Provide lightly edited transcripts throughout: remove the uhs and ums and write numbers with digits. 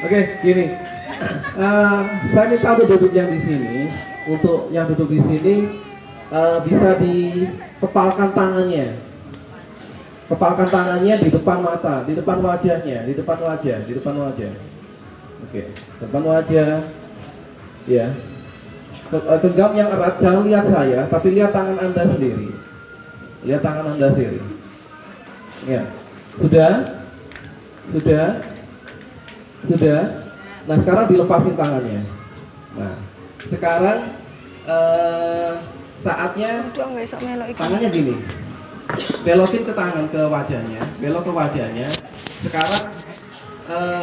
Oke, gini. Saya minta untuk duduk yang di sini, untuk yang duduk di sini bisa dikepalkan tangannya. Kepalkan tangannya di depan mata, di depan wajahnya, di depan wajah, di depan wajah. Oke, depan wajah. Ya. Genggam yang erat, jangan lihat saya, tapi lihat tangan Anda sendiri. Lihat tangan Anda sendiri. Ya. Sudah? Sudah? Sudah? Nah, sekarang dilepasin tangannya. Nah, sekarang saatnya tangannya gini. Belokin ke tangan, ke wajahnya, belok ke wajahnya. Sekarang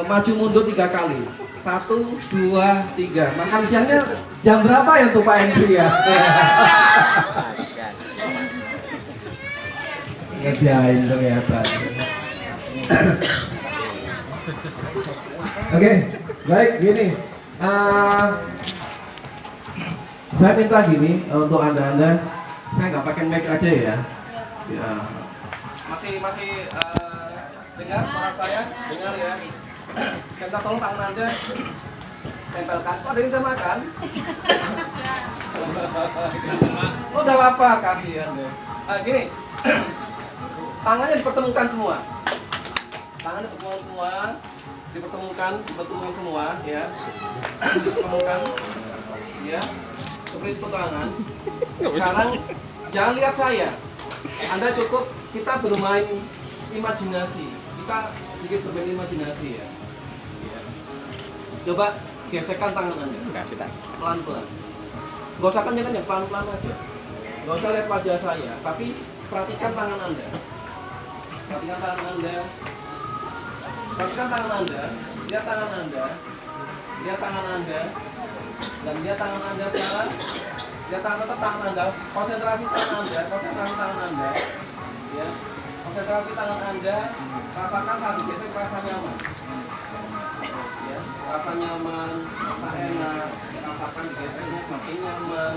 maju mundur 3 kali. 1, 2, 3. Makan siangnya jam berapa ya tuh Pak MC ya? Ngerjain ternyata. Oke, baik gini. Saya minta gini untuk anda, saya nggak pakai mic aja ya. Ya. Masih dengar suara saya? Dengar ya. Saya minta tolong tangan anda tempelkan. Oh, ada yang udah makan? Oh, udah apa? Kasihan deh. Gini. Tangannya dipertemukan semua. Tangannya dipertemukan semua. Dipertemukan semua, ya. Dipertemukan, ya. Seperti tangan. Sekarang jangan lihat saya. Anda cukup kita bermain imajinasi. Kita sedikit bermain imajinasi ya. Coba gesekkan tangan Anda. Pelan-pelan. Gak usah kencang-kencang, pelan-pelan aja. Gak usah lihat wajah saya, tapi perhatikan tangan Anda. Perhatikan tangan Anda. Perhatikan tangan Anda. Lihat tangan Anda. Lihat tangan Anda. Dan lihat tangan Anda sekarang. Lihat tangan Anda. Konsentrasi tangan Anda. Konsentrasi tangan Anda. Ya. Konsentrasi tangan Anda. Rasakan saat digesek rasa nyaman. Ya. Rasa nyaman. Rasa enak. Rasakan digeseknya semakin nyaman.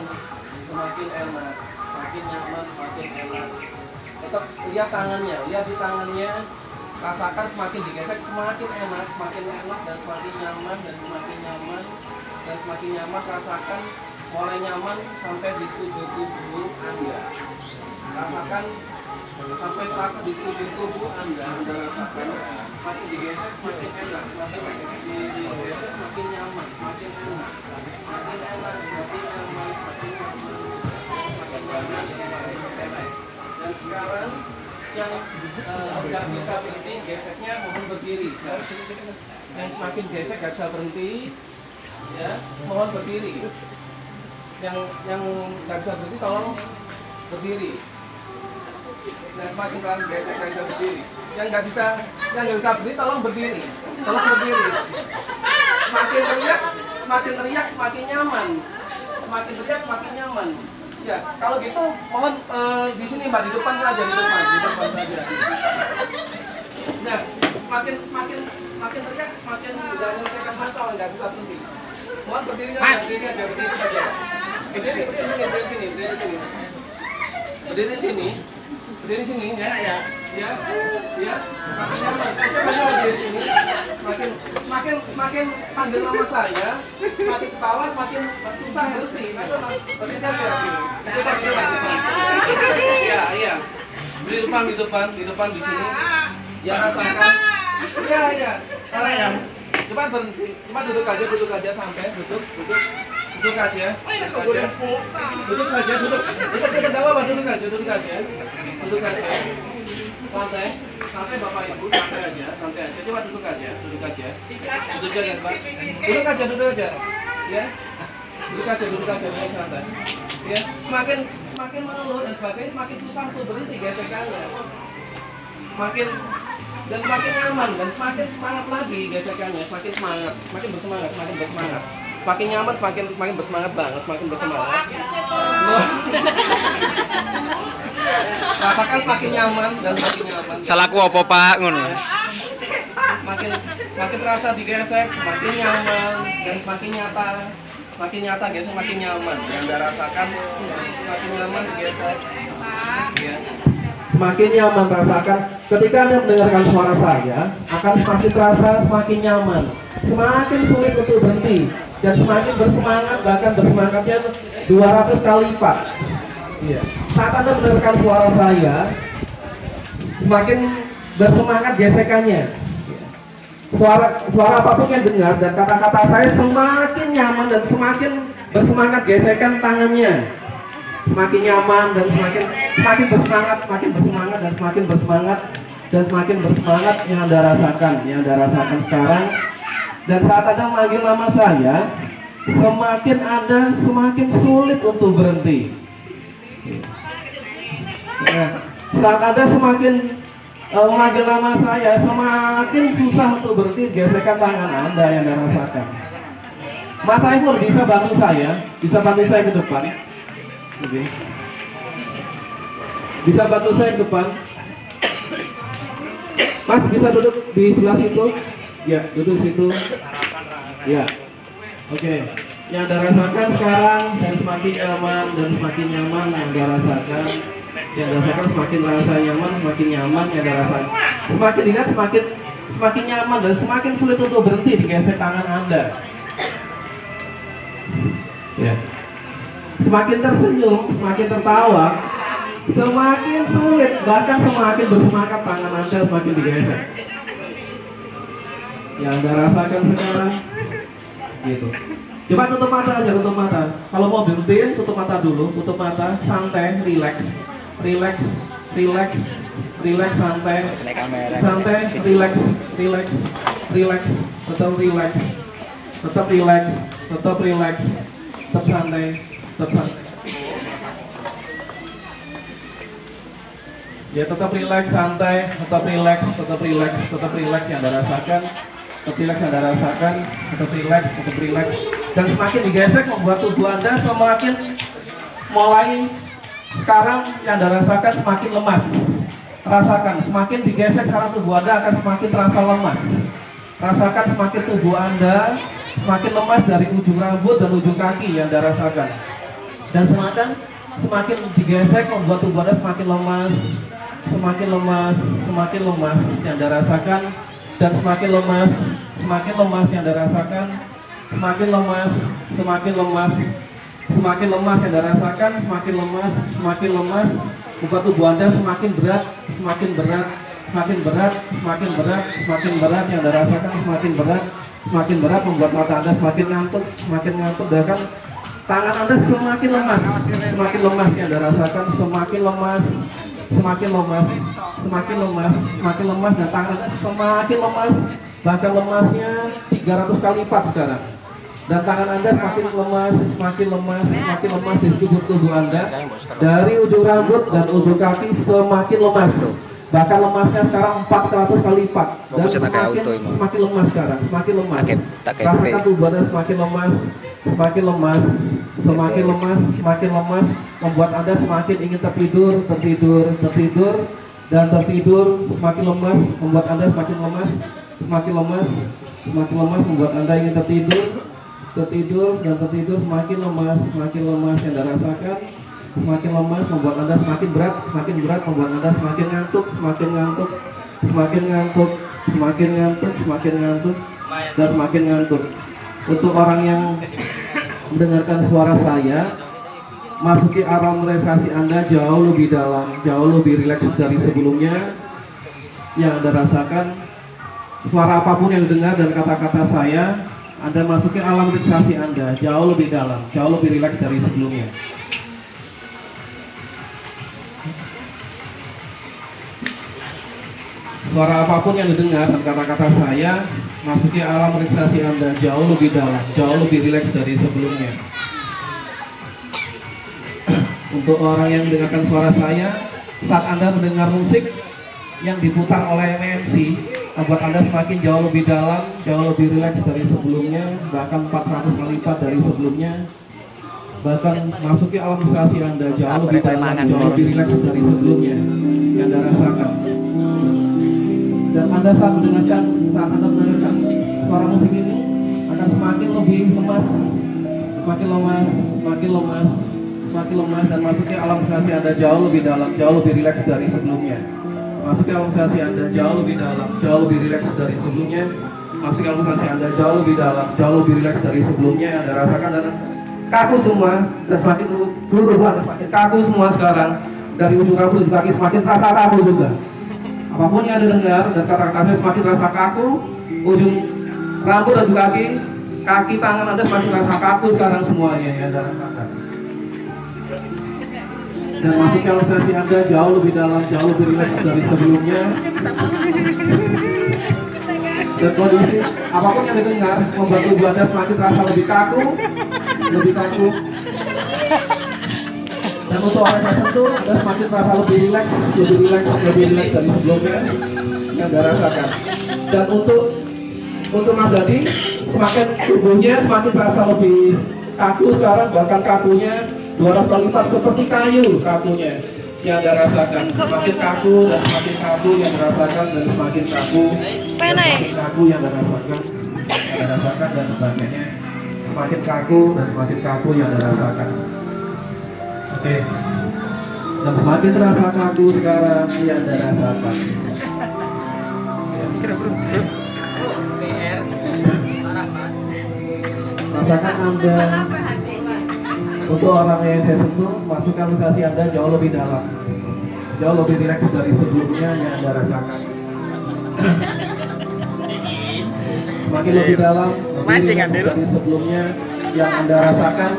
Semakin enak. Semakin nyaman. Semakin enak. Tetap lihat tangannya. Lihat di tangannya. Rasakan semakin digesek semakin enak dan semakin nyaman dan semakin nyaman dan semakin nyaman. Rasakan mulai nyaman sampai di sekujur tubuh Anda. Rasakan sampai terasa di sekujur tubuh Anda rasakan semakin digesek semakin enak, semakin digesek semakin nyaman, semakin enak, semakin enak, semakin nyaman, semakin nyaman, semakin nyaman, semakin enak. Dan sekarang yang nggak bisa berhenti geseknya mohon berdiri. Yang semakin gesek nggak bisa berhenti, ya mohon berdiri. Yang nggak bisa berhenti tolong berdiri. Dan semakin pelan gesek nggak bisa berdiri. Yang nggak bisa berdiri tolong berdiri. Tolong berdiri. Semakin teriak semakin nyaman. Semakin teriak semakin nyaman. Ya, kalau gitu mohon di sini Mbak, di depan saja, di depan saja. Nah, semakin teriak, semakin tidak menyelesaikan masalah, nggak bisa berhenti. Mohon berdiri saja. Berdiri sini, ya. Semakin nyaman. Berdiri sini. Semakin panggil nama saya, semakin ketawa, semakin susah berhenti. Berdiri saja. Iya. Di depan di sini. Ya, rasakan. Iya. Cepat berhenti. Cepat duduk aja sampai duduk aja. Duduk saja. Duduk aja. Santai Bapak Ibu, santai aja. Coba duduk aja, Pak. Duduk aja. Ya. Duduk aja, santai. Ya, semakin mengeluh dan sebagainya, semakin susah untuk berhenti gesekannya. Semakin nyaman dan semakin semangat lagi gesekannya, semakin bersemangat. Semakin nyaman, semakin bersemangat banget, semakin bersemangat. Rasakan semakin nyaman dan semakin nyaman. Salahku apa Pak ngono? Makin terasa digesek, semakin nyaman dan semakin nyata gesek, semakin nyaman. Yang Anda rasakan semakin nyaman digesek. Ya. semakin nyaman rasakan. Ketika Anda mendengarkan suara saya, akan semakin terasa semakin nyaman, semakin sulit untuk berhenti, dan semakin bersemangat, bahkan bersemangatnya 200 kali lipat. Iya. Saat Anda mendengarkan suara saya, semakin bersemangat gesekannya. Suara apapun yang dengar dan kata-kata saya semakin nyaman dan semakin bersemangat gesekan tangannya. Semakin nyaman dan semakin bersemangat, semakin bersemangat dan semakin bersemangat dan semakin bersemangat yang Anda rasakan sekarang. Dan saat Anda memanggil nama saya, semakin sulit untuk berhenti. Saat Anda semakin memanggil nama saya, semakin susah untuk berhenti gesekan tangan Anda yang Anda rasakan. Mas Saiful bisa bantu saya ke depan. Oke. Bisa bantu saya ke depan. Mas bisa duduk di sebelah situ. Ya, duduk situ. Ya. Oke. Yang Anda rasakan sekarang dan semakin nyaman yang Anda rasakan. Yang Anda rasakan semakin merasa nyaman yang Anda rasakan. Semakin ingat semakin nyaman dan semakin sulit untuk berhenti digesek tangan Anda. Ya. Semakin tersenyum, semakin tertawa, semakin sulit, bahkan semakin bersemangat tangan Anda semakin digesek. Yang Anda rasakan sekarang, gitu. Coba tutup mata aja, tutup mata. Kalau mau berhenti, tutup mata dulu, tutup mata, santai, relax, santai, tetap relax, tetap santai. Ya, tetap relax, santai, tetap relax yang Anda rasakan, tetap relax. Dan semakin digesek membuat tubuh Anda semakin mulai sekarang yang Anda rasakan semakin lemas. Rasakan, semakin digesek sekarang tubuh Anda akan semakin terasa lemas. Rasakan semakin tubuh Anda semakin lemas dari ujung rambut dan ujung kaki yang Anda rasakan. Dan semakin digesek membuat tubuh Anda semakin lemas yang Anda rasakan. Dan semakin lemas yang Anda rasakan. Semakin lemas yang Anda rasakan. Semakin lemas membuat tubuh Anda semakin berat yang Anda rasakan. Semakin berat membuat mata Anda semakin ngantuk, bahkan tangan Anda semakin lemas yang Anda rasakan, semakin lemas dan tangan Anda semakin lemas, bahkan lemasnya 300 kali lipat sekarang. Dan tangan Anda semakin lemas di sekujur tubuh Anda, dari ujung rambut dan ujung kaki semakin lemas. Bahkan lemasnya sekarang 400 kali lipat. Dan semakin lemas sekarang, semakin lemas. Rasakan tubuh Anda semakin lemas, membuat Anda semakin ingin tertidur, semakin lemas, membuat Anda semakin lemas, membuat Anda ingin tertidur, semakin lemas yang Anda rasakan. Semakin lemas membuat Anda semakin berat, membuat Anda semakin ngantuk, dan semakin ngantuk. Untuk orang yang mendengarkan suara saya, masuki alam relaksasi Anda jauh lebih dalam, jauh lebih rileks dari sebelumnya. Yang Anda rasakan, suara apapun yang dengar dan kata-kata saya, Anda masuki alam relaksasi Anda jauh lebih dalam, jauh lebih rileks dari sebelumnya. Suara apapun yang didengar dan kata-kata saya, masuki alam relaksasi Anda jauh lebih dalam, jauh lebih rileks dari sebelumnya. Untuk orang yang mendengarkan suara saya, saat Anda mendengar musik yang diputar oleh MC, membuat Anda semakin jauh lebih dalam, jauh lebih rileks dari sebelumnya, bahkan 400 kali lipat dari sebelumnya. Bahkan masuki alam relaksasi Anda jauh lebih dalam, jauh lebih rileks dari sebelumnya yang Anda rasakan. Dan Anda saat Anda mendengarkan suara musik ini akan semakin lebih lemas, semakin lemas dan masuknya alam sensasi Anda jauh lebih dalam, jauh lebih rileks dari sebelumnya. Masuknya alam sensasi Anda jauh lebih dalam, jauh lebih rileks dari sebelumnya. Masuknya alam sensasi Anda jauh lebih dalam, jauh lebih rileks dari sebelumnya. Anda rasakan dan kaku semua dan semakin seluruh badan semakin kaku semua sekarang. Dari ujung rambut ke kaki semakin terasa kaku juga. Apapun yang Anda dengar dan kata-katanya semakin terasa kaku. Ujung rambut dan kaki tangan Anda semakin terasa kaku sekarang semuanya yang Anda rasakan. Dan masuknya alam sensasi Anda jauh lebih dalam, jauh lebih rileks dari sebelumnya. Dan kondisi apapun yang didengar membuat tubuh Anda semakin terasa lebih kaku. Dan untuk orang yang tersentuh, Anda semakin terasa lebih rileks dari sebelumnya yang Anda rasakan. Dan untuk Mas Dadi, semakin tubuhnya semakin terasa lebih kaku sekarang, bahkan kakunya 200 kali lipat seperti kayu kakunya yang Anda rasakan. Semakin kaku dan semakin kaku yang Anda rasakan dan semakin kaku dan semakin kaku yang Anda rasakan dan sebagainya. Semakin kaku dan semakin kaku yang Anda rasakan. Oke. Dan semakin terasa kaku sekarang yang Anda rasakan. Rasakan Anda untuk orang yang saya sentuh, masukkan sensasi Anda jauh lebih dalam, jauh lebih rileks dari sebelumnya yang Anda rasakan. Semakin lebih dalam, lebih rileks dari sebelumnya yang Anda rasakan.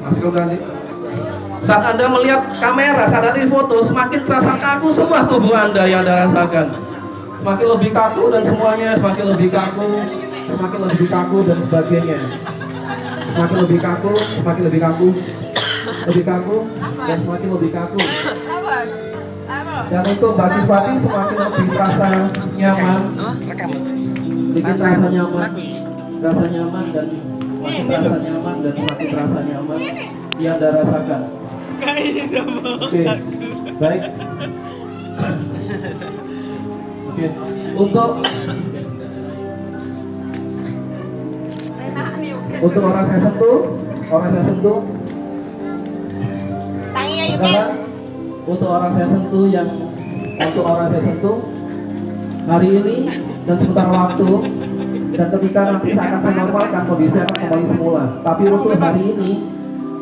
Masukkan nanti. Saat Anda melihat kamera, saat Anda foto, semakin terasa kaku semua tubuh Anda yang Anda rasakan. Semakin lebih kaku dan semuanya semakin lebih kaku dan sebagainya. Semakin lebih kaku dan semakin lebih kaku. Dan untuk Mbak Kiswati semakin lebih terasa nyaman, bikin rasa nyaman dan semakin terasa nyaman yang Anda rasakan. Oke, baik. Oke, untuk orang saya sentuh, sekarang untuk orang saya sentuh hari ini dan sebentar waktu dan ketika nanti akan saya normalkan kondisi akan kembali semula. Tapi untuk hari ini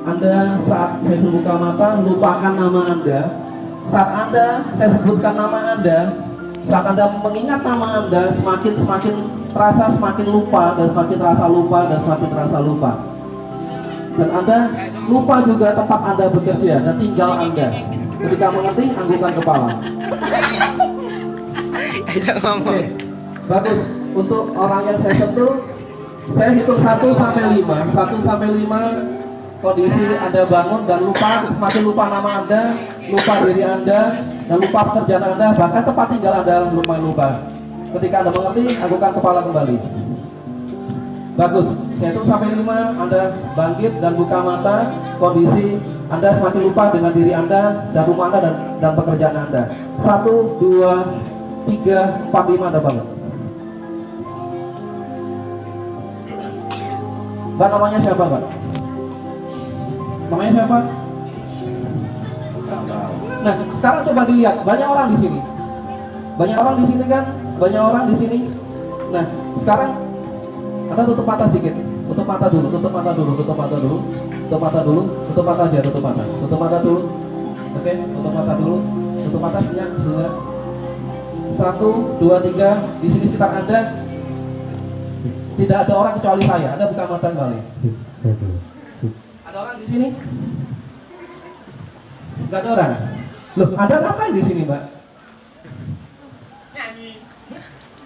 Anda saat saya buka mata lupakan nama Anda. Saat saya sebutkan nama Anda, saat Anda mengingat nama Anda semakin terasa semakin lupa dan semakin terasa lupa. Dan Anda lupa juga tempat Anda bekerja dan tinggal Anda. Ketika mengerti, anggukan kepala. Oke, bagus. Untuk orang yang saya sentuh, saya hitung 1 sampai 5. Kondisi Anda bangun dan semakin lupa nama Anda, lupa diri Anda, dan lupa pekerjaan Anda, bahkan tempat tinggal Anda lupa. Ketika Anda mengerti, anggukan kepala kembali. Bagus, saya hitung sampai 5, Anda bangkit dan buka mata. Kondisi Anda semakin lupa dengan diri Anda, dan rumah Anda, dan pekerjaan Anda. 1, 2, 3, 4, 5, Anda bangun. Mbak, namanya siapa, Mbak? Namanya siapa? Nah, sekarang coba dilihat, banyak orang di sini kan? Banyak orang di sini. Nah, sekarang Anda tutup mata sedikit. Tutup mata dulu. Tutup mata dulu. Tutup mata dulu. Tutup mata dulu. Tutup mata aja, tutup mata. Tutup mata dulu. Oke, tutup mata dulu. Tutup mata senyap. 1, 2, 3. Di sini sekitar Anda tidak ada orang kecuali saya. Anda buka mata kembali. Ada orang di sini? Enggak ada orang. Loh, Anda ngapain di sini, Mbak?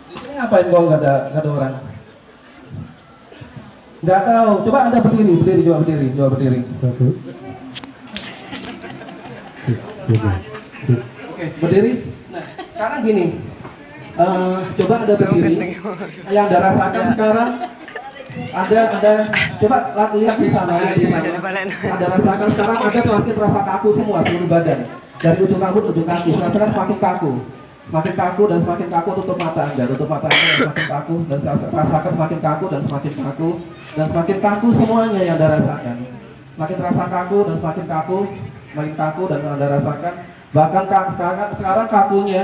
Di sini ngapain kok nggak ada orang? Nggak tahu. Coba Anda berdiri. Coba berdiri. 1. Oke, berdiri. Nah, sekarang gini. Coba Anda berdiri. Yang Anda rasakan sekarang, Anda coba lihat di sana. Anda rasakan sekarang Anda masih terasa kaku semua seluruh badan. Dari ujung rambut ke ujung kaki. Sekarang semakin kaku. Semakin kaku dan semakin kaku. Tutup mata Anda semakin kaku dan rasakan semakin kaku dan semakin kaku dan semakin kaku semuanya yang Anda rasakan. makin terasa kaku dan semakin kaku dan Anda rasakan. Bahkan sekarang kakunya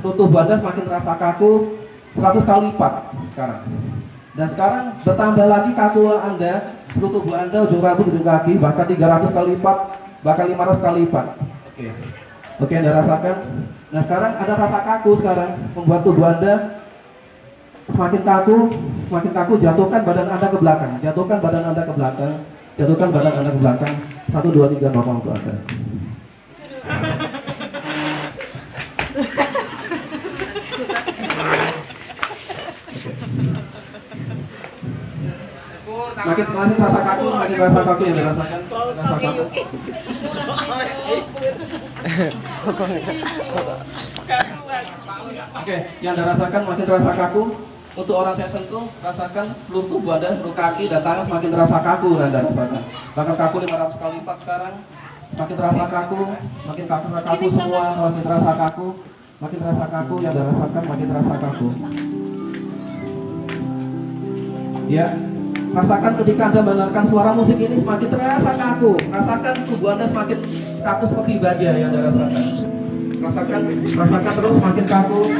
tubuh Anda semakin terasa kaku 100 kali lipat sekarang. Dan sekarang bertambah lagi kaku Anda, seluruh tubuh Anda, ujung rambut, ujung kaki, bahkan 300 kali lipat, bahkan 500 kali lipat. Oke, Anda rasakan. Nah sekarang ada rasa kaku sekarang, membuat tubuh Anda semakin kaku, jatuhkan badan Anda ke belakang, jatuhkan badan Anda ke belakang, jatuhkan badan Anda ke belakang. 1, 2, 3, normal untuk Anda. Makin rasa kaku yang dirasakan. Rasa kaku. Oke, yang Anda rasakan makin terasa kaku. Untuk orang saya sentuh, rasakan seluruh tubuh Anda, seluruh kaki dan tangan semakin terasa kaku Anda rasakan. Bahkan kaku 500 kali lipat sekarang. Makin terasa kaku, makin kaku semua, makin terasa kaku, yang Anda rasakan makin terasa kaku. Ya, rasakan ketika Anda mendengarkan suara musik ini semakin terasa kaku. Rasakan tubuh Anda semakin kaku seperti baja yang Anda rasakan. Rasakan terus semakin kaku.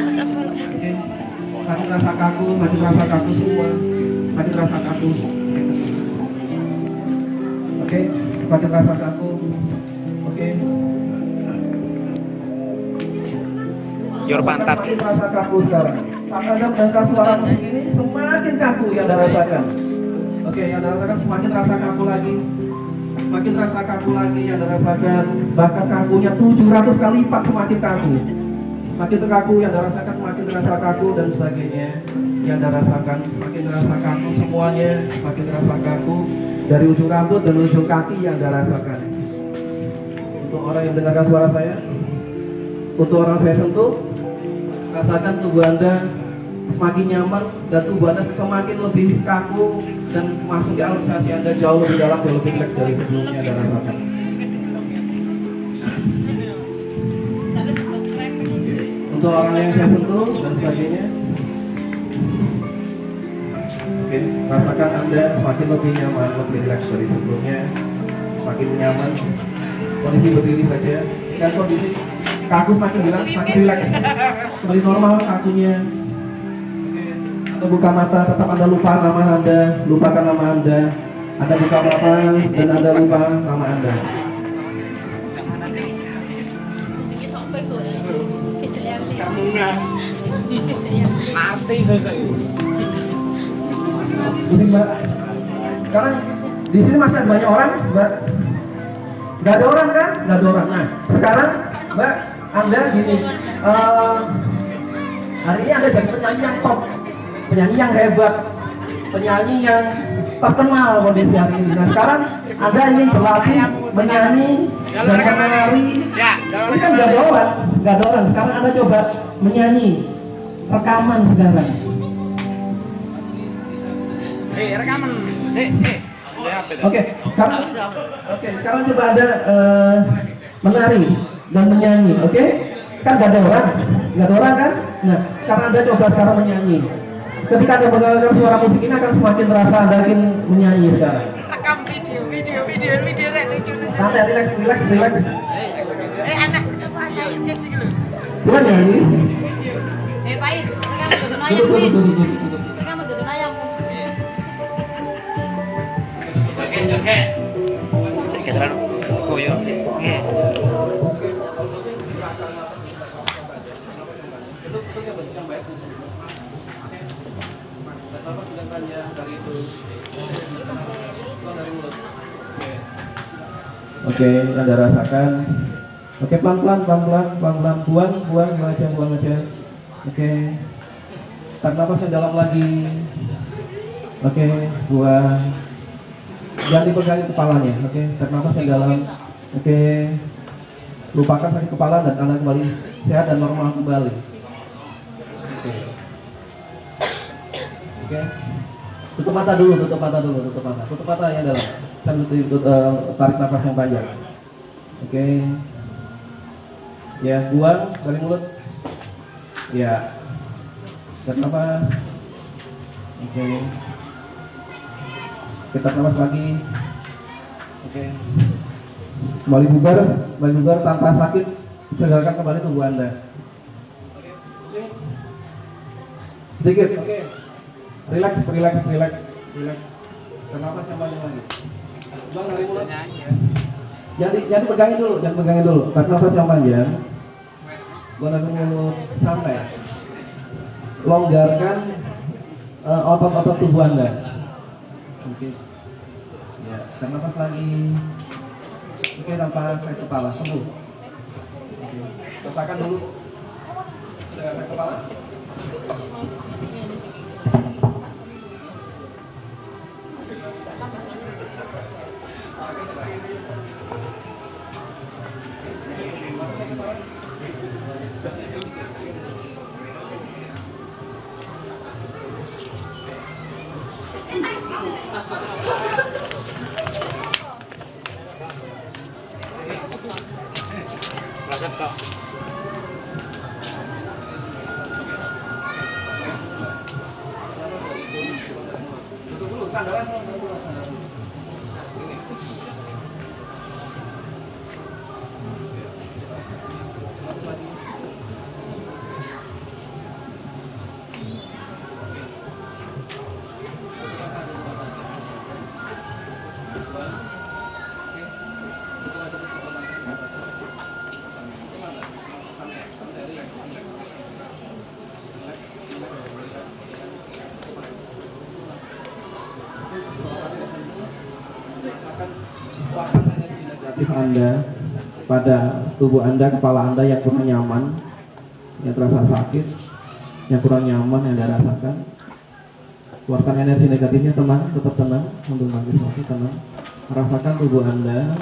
Makin terasa kaku semua. Makin terasa kaku. Oke, makin terasa kaku. Oke. Your pantat. Makin terasa kaku sekarang. Saat Anda mendengar suara musik ini semakin kaku yang Anda rasakan. Oke, yang Anda rasakan semakin terasa kaku lagi. Makin terasa kaku lagi yang Anda rasakan. Bahkan kakunya 700 kali lipat semakin kaku. Makin terkaku yang Anda rasakan, makin terasa kaku dan sebagainya. Yang Anda rasakan makin terasa kaku semuanya, makin terasa kaku dari ujung rambut dan ujung kaki yang Anda rasakan. Untuk orang yang mendengarkan suara saya, untuk orang saya sentuh, rasakan tubuh Anda semakin nyaman dan tubuh Anda semakin lebih kaku dan masuk ke relaksasi Anda jauh lebih dalam, jauh lebih rileks dari sebelumnya Anda rasakan. Untuk orang yang saya sentuh dan sebagainya. Oke, rasakan Anda semakin lebih nyaman, lebih rileks dari sebelumnya, semakin nyaman. Kondisi berdiri saja, kan kondisi kaku semakin hilang, semakin rileks, kembali normal kakunya. Anda buka mata, tetap Anda lupa nama Anda, lupakan nama Anda. Anda buka mata dan Anda lupa nama Anda. Mati saya. Pusing Mbak. Sekarang di sini masih ada banyak orang, Mbak. Gak ada orang kan? Gak ada orang. Nah, sekarang Mbak, Anda gini. Hari ini Anda jadi penyanyi yang top, penyanyi yang hebat, penyanyi yang terkenal kondisi hari ini. Nah, sekarang Anda ingin berlatih menyanyi dan menari. Ini kan gak ada orang, gak ada orang. Sekarang Anda coba menyanyi, rekaman sekarang. Rekaman. Oke, sekarang coba Anda menari dan menyanyi, oke? Kan gak ada orang kan? Nah, sekarang Anda coba sekarang menyanyi. Ketika Anda mendengarkan suara musik ini akan semakin terasa Anda ingin menyanyi sekarang. Rekam video Santai, relax. anak Coba nyanyi. Pais, rekam duduk ayam, Pais. Rekam duduk ayam. Kita koyo. Oke, Anda rasakan. Oke, pelan-pelan, buang aja. Oke. Tarik nafas yang dalam lagi. Oke, buang. Jangan dipegangin kepalanya, oke. Tarik nafas yang dalam. Oke. Lupakan sakit kepala dan Anda kembali sehat dan normal kembali. Oke. Tutup mata dulu. Tutup mata yang dalam. Sambil tarik nafas yang panjang. Oke. Ya, buang dari mulut. Ya. Tarik nafas. Oke. Tarik nafas lagi. Oke. Oke. Kembali bugar tanpa sakit, segarkan kembali tubuh Anda. Oke, pusing. Sedikit, oke. Relax. Kenapa yang panjang lagi? Bang, dari mulut. Jangan pegangin dulu. Tarik nafas yang panjang. Buang dari mulut sampai. Longgarkan otot-otot tubuh Anda. Oke. Ya, tarik nafas lagi. Oke, tanpa sakit kepala, sembuh. Oke. Rasakan dulu. Sudah sakit kepala? Rasa kok. Duduk dulu, sandaran. Anda pada tubuh Anda, kepala Anda yang kurang nyaman, yang terasa sakit, yang kurang nyaman yang Anda rasakan. Keluarkan energi negatifnya, tenang, tetap tenang, sambil nangis lagi, tenang. Rasakan tubuh Anda,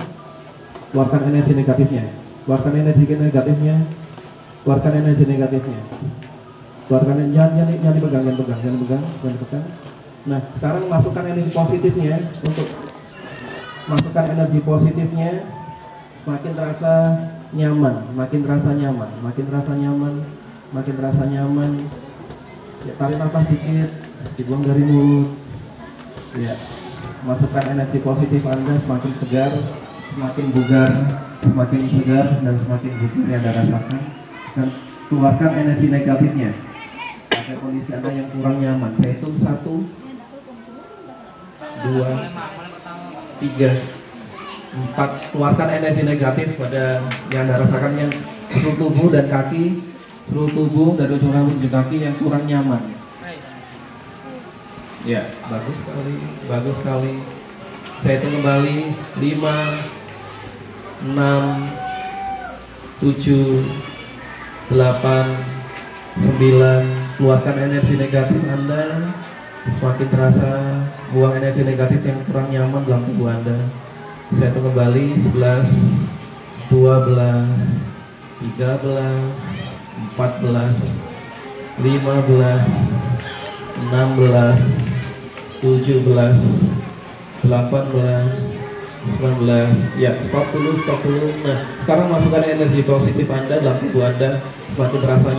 keluarkan energi negatifnya, keluarkan energi negatifnya, keluarkan energi negatifnya. Keluarkan, jangan dipegang. Nah, sekarang masukkan energi positifnya untuk masukkan energi positifnya, makin terasa nyaman. Ya, tarik nafas dikit, dibuang dari mulut. Ya, masukkan energi positif Anda, semakin segar, semakin bugar, semakin segar dan semakin bugar yang Anda rasakan. Dan keluarkan energi negatifnya. Pada kondisi Anda yang kurang nyaman, saya hitung 1, 2, 3, 4. Keluarkan energi negatif pada yang Anda rasakan, yang seluruh tubuh dan kaki, seluruh tubuh dari ujung rambut ke kaki yang kurang nyaman. Ya, bagus sekali. Saya hitung kembali 5, 6, 7, 8, 9. Keluarkan energi negatif Anda, semakin terasa. Buang energi negatif yang kurang nyaman dalam tubuh Anda. Saya hitung kembali 11, 12, 13, 14, 15, 16, 17, 18, 19. Ya, stop dulu. Nah, sekarang masukkan energi positif Anda dalam tubuh Anda, semakin terasa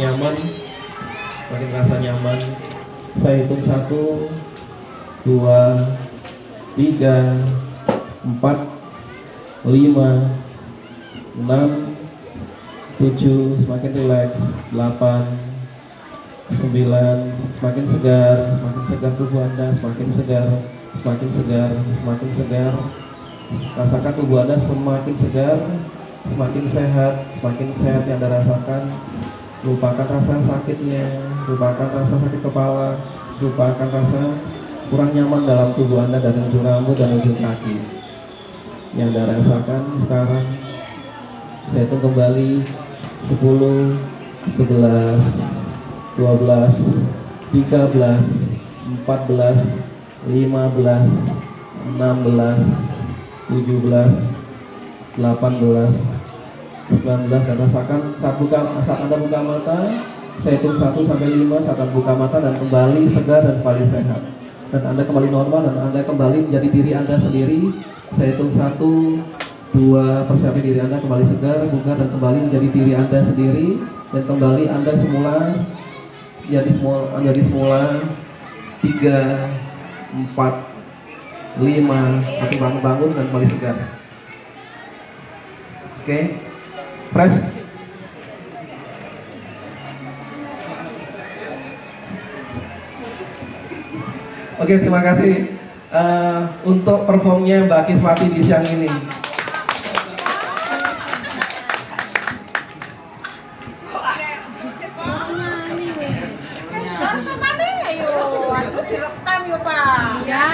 nyaman. Saya hitung 1, 2, 3, 4, 5, 6, 7. Semakin rileks. 8, 9. Semakin segar tubuh Anda, semakin segar. Rasakan tubuh Anda semakin segar, semakin sehat yang Anda rasakan. Lupakan rasa sakitnya, lupakan rasa sakit kepala, lupakan rasa kurang nyaman dalam tubuh Anda dari ujung rambut dan ujung kaki yang Anda rasakan sekarang. Saya hitung kembali 10, 11, 12, 13, 14, 15, 16, 17, 18, 19. Dan rasakan saat Anda buka mata. Saya hitung 1 sampai 5 saat Anda buka mata dan kembali segar dan kembali sehat. Dan Anda kembali normal dan Anda kembali menjadi diri Anda sendiri. Saya hitung 1, 2, persiapkan diri Anda kembali segar, bugar dan kembali menjadi diri Anda sendiri. Dan kembali Anda semula menjadi semula 3, 4, 5. Nanti bangun dan kembali segar. Oke. Press. Oke, terima kasih untuk performnya Mbak Kiswati di siang ini. Direkam ya, Pak. Iya.